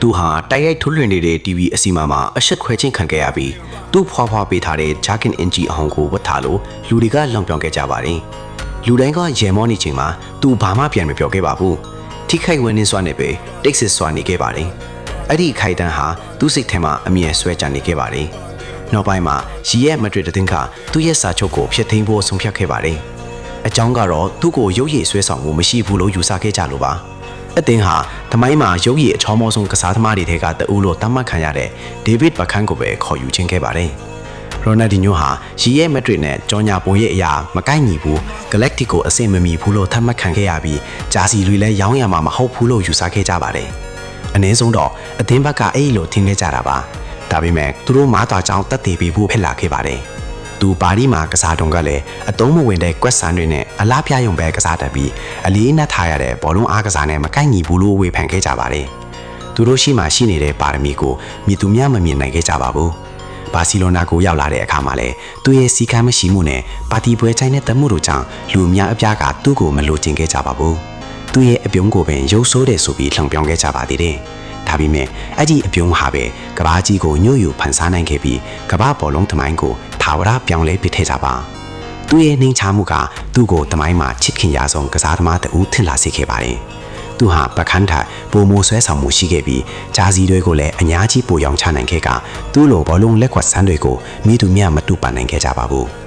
သူဟာတိုက်ရိုက်ထုတ်လွှင့်နေတဲ့ TV အစီအမံမှာအဆက်ခွဲချင်းခံခဲ့ရပြီးသူ့ဖွားပေးထားတဲ့ Jacket NG အဟောင်းကိုဝတ်ထားလို့လူတွေကလောင်ပြောင်ခဲ့ကြပါတယ်။လူတိုင်းကရေမောနေချိန်မှာသူဘာမှပြန်မပြောခဲ့ပါဘူး။ထိခိုက်ဝန်းနေစွာနဲ့ပဲတိတ်ဆစ်စွာနေခဲ့ပါတယ်။အဲ့ဒီခိုင်တန်းဟာသူ့စိတ်ထဲမှာအမြဲဆွဲကြနေခဲ့ပါတယ်။နောက်ပိုင်းမှာရီရဲ့မက်ဒရစ်တင်းကသူ့ရဲ့စာချုပ်ကိုဖျက်သိမ်းဖို့ဆုံးဖြတ်ခဲ့ပါတယ်။အကြောင်းကတော့သူ့ကိုရုပ်ရည်ဆွဲဆောင်မှုမရှိဘူးလို့ယူဆခဲ့ကြလို့ပါ။အတင်းဟာသမိုင်းမှာရုပ်ရည်အချောမောဆုံးကစားသမားတွေထဲကတဦးလို့သတ်မှတ်ခံရတဲ့ဒေးဗစ်ဘခန်းကိုပဲခေါ်ယူခြင်းခဲ့ပါတယ်။ရိုနယ်ဒီညိုဟာရီရဲ့မက်ဒရစ်နဲ့ကြော်ညာပုံရဲ့အရာမကိုက်ညီဘူးဂလက်တစ်ကိုအဆင်မမီဘူးလို့သတ်မှတ်ခံခဲ့ရပြီးဂျာစီတွေလည်းရောင်းရမှာမဟုတ်ဘူးလို့ယူဆခဲ့ကြပါတယ်။အနည်းဆုံးတော့အတင်းဘက်ကအဲ့လိုထင်ခဲ့ကြတာပါ။ဒါပေမဲ့သူတို့မားသွားကြောင်းတက်တည်ပြီးဖို့ဖြစ်လာခဲ့ပါတယ်။သူပါရီမှာကစားတုံးကလည်းအတုံးမဝင်တဲ့ကွက်ဆန်တွေနဲ့အလားပြရုံပဲကစားတတ်ပြီးအလေးနက်ထားရတဲ့ဘောလုံးအားကစားနဲ့မကိုက်ညီဘူးလို့ဝေဖန်ခဲ့ကြပါတယ်။သူတို့ရှိမှရှိနေတဲ့ပါရမီကိုမြည်သူများမမြင်နိုင်ခဲ့ကြပါဘူး။ဘာစီလိုနာကိုရောက်လာတဲ့အခါမှာလည်းသူရဲ့စီကံမရှိမှုနဲ့ပါတီပွဲချိုင်းတဲ့တမှုတို့ကြောင့်လူအများအပြားကသူ့ကိုမလိုချင်ခဲ့ကြပါဘူး။သူ့ရဲ့အပြုံးကိုပင်ရုပ်ဆိုးတယ်ဆိုပြီးလှောင်ပြောင်းခဲ့ကြပါသေးတယ်။ဒါပေမဲ့အဲ့ဒီအပြုံးဟာပဲကဘာကြီးကိုညှို့ယူဖန်ဆားနိုင်ခဲ့ပြီးကဘာဘောလုံးသမိုင်းကိုထာဝရပြောင်းလဲပစ်ထည့်ကြပါသူရဲ့နှိမ်ချမှုကသူ့ကိုသမိုင်းမှာချစ်ခင်ရဆုံးကစားသမားတဦးထင်လာစေခဲ့ပါတယ်သူဟာပကန်းထပိုမိုဆွဲဆောင်မှုရှိခဲ့ပြီးဂျာစီတွေကိုလည်းအများကြီးပိုရောင်းချနိုင်ခဲ့ကသူ့လိုဘောလုံးလက်ခွက်ဆန်းတွေကိုမိသူများမတူပန်နိုင်ခဲ့ကြပါဘူး